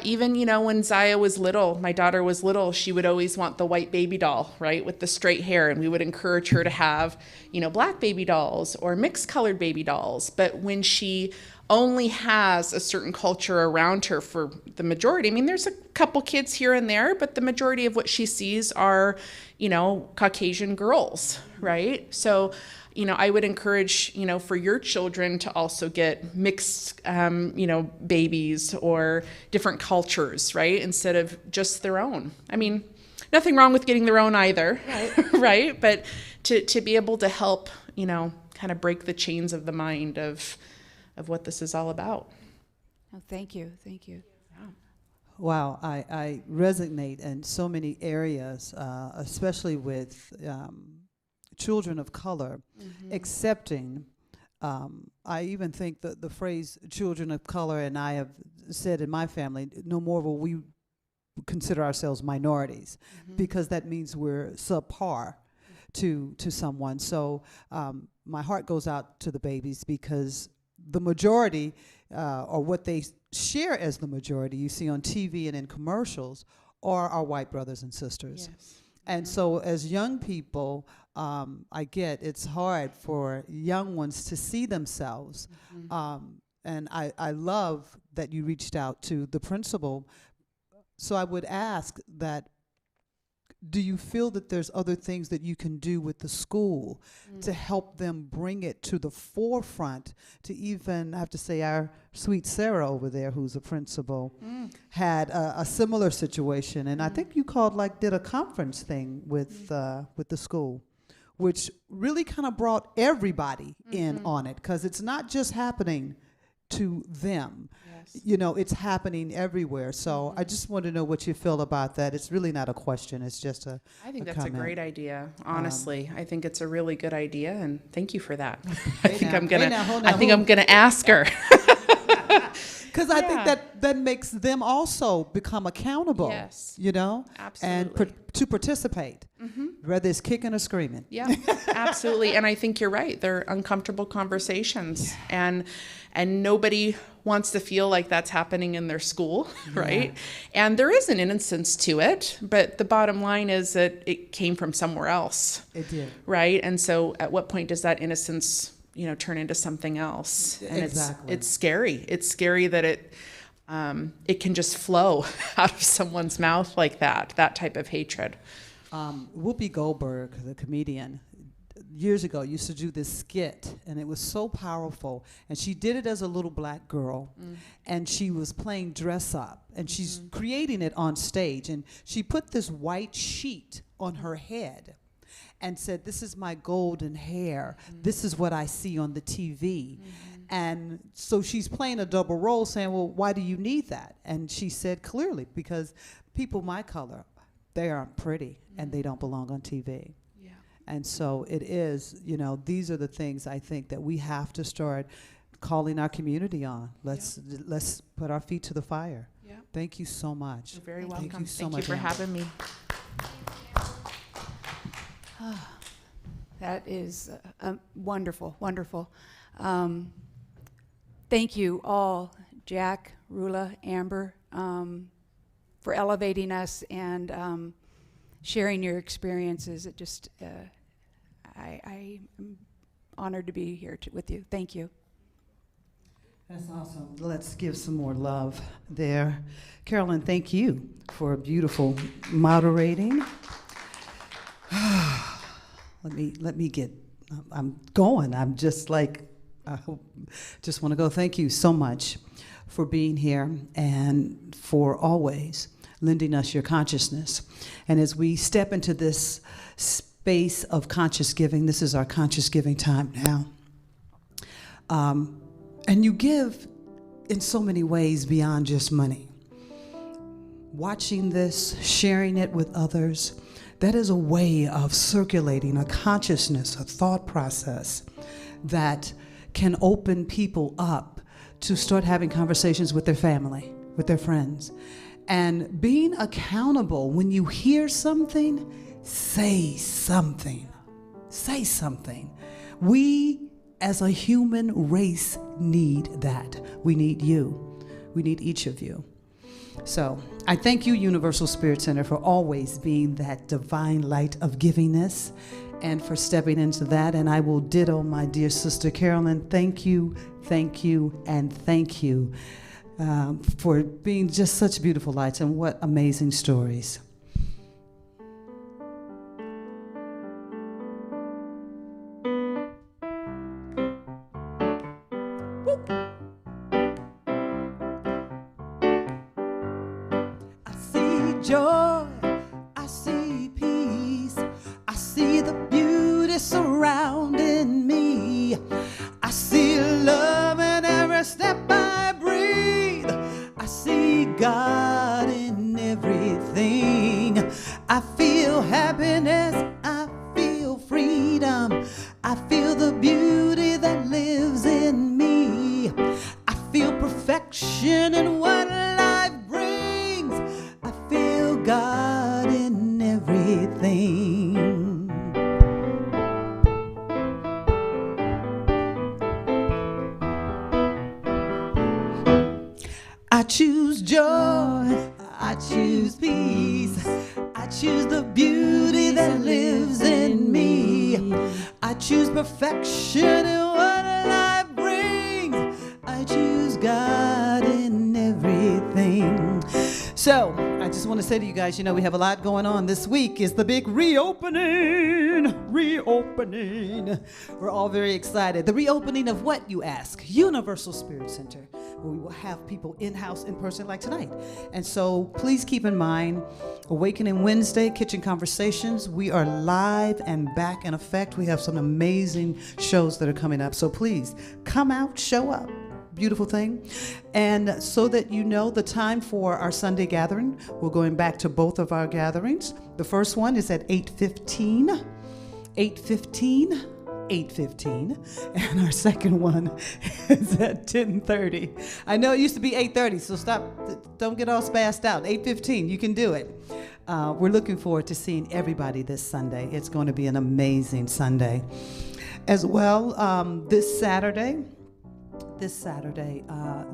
Even, you know, when Zaya was little, my daughter was little, she would always want the white baby doll, right, with the straight hair. And we would encourage her to have, you know, black baby dolls or mixed colored baby dolls. But when she only has a certain culture around her for the majority. I mean, there's a couple kids here and there, but the majority of what she sees are, Caucasian girls, right? So, I would encourage, for your children to also get mixed, babies or different cultures, right? Instead of just their own. I mean, nothing wrong with getting their own either, right? Right? But to be able to help, kind of break the chains of the mind of what this is all about. Oh, thank you. Wow, I resonate in so many areas, especially with children of color, accepting. I even think that the phrase children of color, and I have said in my family, no more will we consider ourselves minorities, because that means we're subpar to someone. So my heart goes out to the babies, because the majority, or what they share as the majority, you see on TV and in commercials, are our white brothers and sisters. Yes. And so as young people, I get it's hard for young ones to see themselves. And I love that you reached out to the principal. So I would ask that, do you feel that there's other things that you can do with the school to help them bring it to the forefront? To even, I have to say, our sweet Sarah over there, who's a principal, had a similar situation, and I think you did a conference thing with the school, which really kind of brought everybody in on it, because it's not just happening to them. Yes. It's happening everywhere. So I just want to know what you feel about that. It's really not a question. It's just I think that's comment. a great idea. Honestly, I think it's a really good idea, and thank you for that. I think I'm gonna ask her. Because I think that makes them also become accountable. Yes. Absolutely. And to participate, whether it's kicking or screaming. Yeah, absolutely. And I think you're right. They're uncomfortable conversations, and nobody wants to feel like that's happening in their school, right? Yeah. And there is an innocence to it, but the bottom line is that it came from somewhere else. It did. Right? And so at what point does that innocence, turn into something else? And exactly. It's scary. It's scary that it can just flow out of someone's mouth like that type of hatred. Whoopi Goldberg, the comedian, years ago used to do this skit, and it was so powerful. And she did it as a little black girl, and she was playing dress up, and she's creating it on stage. And she put this white sheet on her head and said, "This is my golden hair. This is what I see on the TV." And so she's playing a double role, saying, well, why do you need that? And she said clearly, because people my color, they aren't pretty, and they don't belong on TV. Yeah. And so it is, these are the things I think that we have to start calling our community on. Let's put our feet to the fire. Yeah. Thank you so much. You're very welcome. Thank you so much. Thank you for Amber. having me. That is wonderful, wonderful. Thank you all, Jack, Rula, Amber, for elevating us and sharing your experiences. It just, I am honored to be here with you. Thank you. That's awesome. Let's give some more love there. Carolyn, thank you for beautiful moderating. Let me get, I'm going. I'm just like, just want to go. Thank you so much for being here and for always lending us your consciousness. And as we step into this space of conscious giving, this is our conscious giving time now. And you give in so many ways beyond just money. Watching this, sharing it with others, that is a way of circulating a consciousness, a thought process that can open people up to start having conversations with their family, with their friends. And being accountable, when you hear something, say something. Say something. We, as a human race, need that. We need you. We need each of you. So I thank you, Universal Spirit Center, for always being that divine light of givingness and for stepping into that. And I will ditto my dear sister Carolyn. Thank you, and thank you for being just such beautiful lights, and what amazing stories. I see joy, I see peace, I see the beauty surrounding me. I see love in every step I breathe. I see God in everything. I feel happiness, I feel freedom, I feel the beauty that lives in me. I feel perfection in what life brings. I feel God in everything. I choose joy, I choose peace, I choose the beauty that lives in me. I choose perfection in what life brings. I choose God in everything. So, I just want to say to you guys, we have a lot going on. This week is the big reopening. We're all very excited. The reopening of what, you ask? Universal Spirit Center, where we will have people in-house, in person, like tonight. And so please keep in mind, Awakening Wednesday, Kitchen Conversations. We are live and back in effect. We have some amazing shows that are coming up. So please come out, show up. Beautiful thing. And so that you know the time for our Sunday gathering, we're going back to both of our gatherings. The first one is at 8:15, and our second one is at 10:30. I know it used to be 8:30, so stop, don't get all spazzed out. 8:15, you can do it. We're looking forward to seeing everybody this Sunday. It's going to be an amazing Sunday. As well, this Saturday,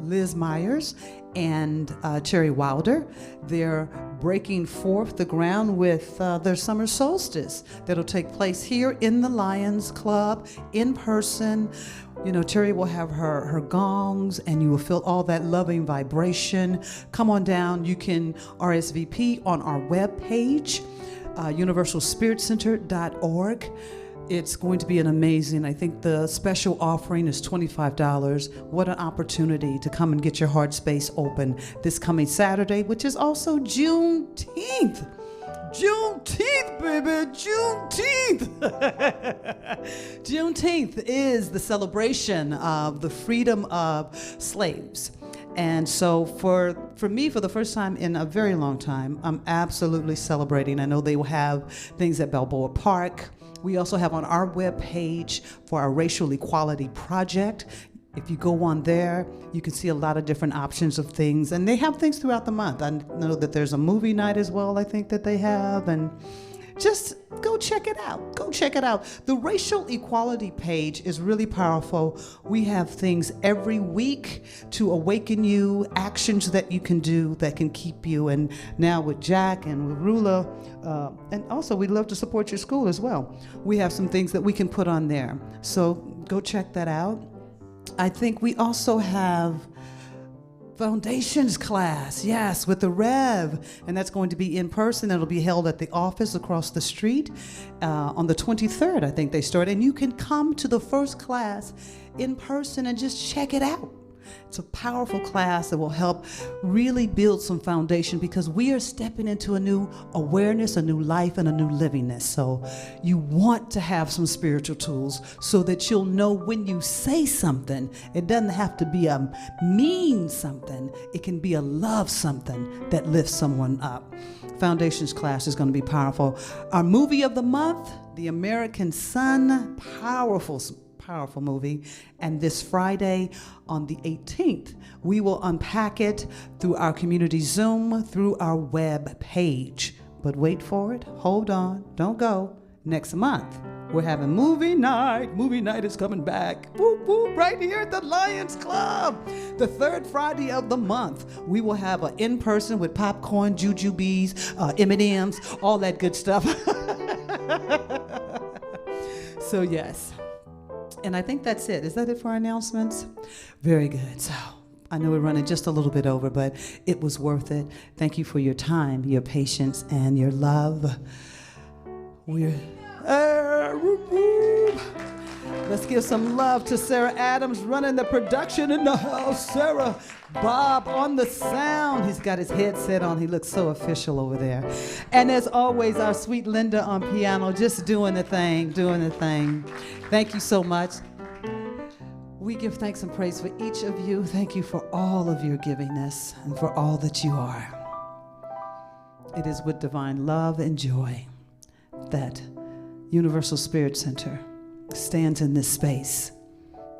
Liz Myers and Cherry Wilder, they're breaking forth the ground with their summer solstice that'll take place here in the Lions Club in person. Cherry will have her gongs, and you will feel all that loving vibration. Come on down. You can RSVP on our webpage, universalspiritcenter.org. It's going to be an amazing, I think the special offering is $25. What an opportunity to come and get your heart space open this coming Saturday, which is also Juneteenth. Juneteenth, baby, Juneteenth. Juneteenth is the celebration of the freedom of slaves. And so for me, for the first time in a very long time, I'm absolutely celebrating. I know they will have things at Balboa Park. We also have on our webpage for our Racial Equality Project. If you go on there, you can see a lot of different options of things. And they have things throughout the month. I know that there's a movie night as well, I think that they have. And just go check it out. Go check it out. The Racial Equality page is really powerful. We have things every week to awaken you, actions that you can do that can keep you. And now with Jack and with Rula, and also we'd love to support your school as well. We have some things that we can put on there. So go check that out. I think we also have Foundations class, yes, with the Rev, and that's going to be in person. It'll be held at the office across the street on the 23rd, I think they start. And you can come to the first class in person and just check it out. It's a powerful class that will help really build some foundation, because we are stepping into a new awareness, a new life, and a new livingness. So you want to have some spiritual tools so that you'll know when you say something, it doesn't have to be a mean something. It can be a love something that lifts someone up. Foundations class is going to be powerful. Our movie of the month, The American Son, powerful movie. And this Friday on the 18th, we will unpack it through our community Zoom, through our web page. But wait for it, hold on, don't go. Next month, we're having movie night. Movie night is coming back. Whoop, whoop, right here at the Lions Club. The third Friday of the month, we will have an in-person with popcorn, jujubes, M&Ms, all that good stuff. So, yes. And I think that's it. Is that it for our announcements? Very good. So, I know we're running just a little bit over, but it was worth it. Thank you for your time, your patience, and your love. We're. Let's give some love to Sarah Adams running the production in the house. Sarah, Bob on the sound. He's got his headset on. He looks so official over there. And as always, our sweet Linda on piano, just doing the thing, doing the thing. Thank you so much. We give thanks and praise for each of you. Thank you for all of your givingness and for all that you are. It is with divine love and joy that Universal Spirit Center stands in this space,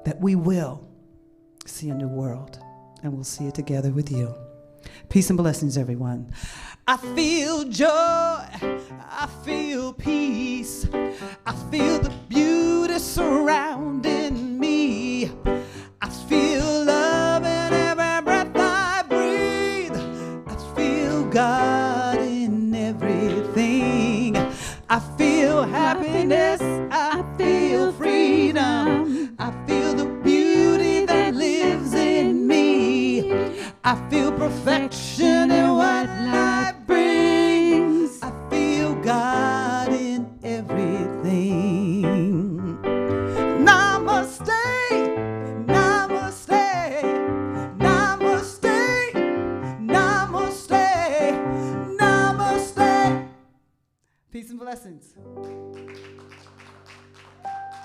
that we will see a new world, and we'll see it together with you. Peace and blessings, everyone. I feel joy, I feel peace, I feel the beauty surrounding me. I feel love in every breath I breathe. I feel God in everything. I feel happiness, I feel freedom, I feel the beauty that lives in me. I feel perfection in what life brings. I feel God in everything. Namaste, namaste, namaste, namaste, namaste. Peace and blessings.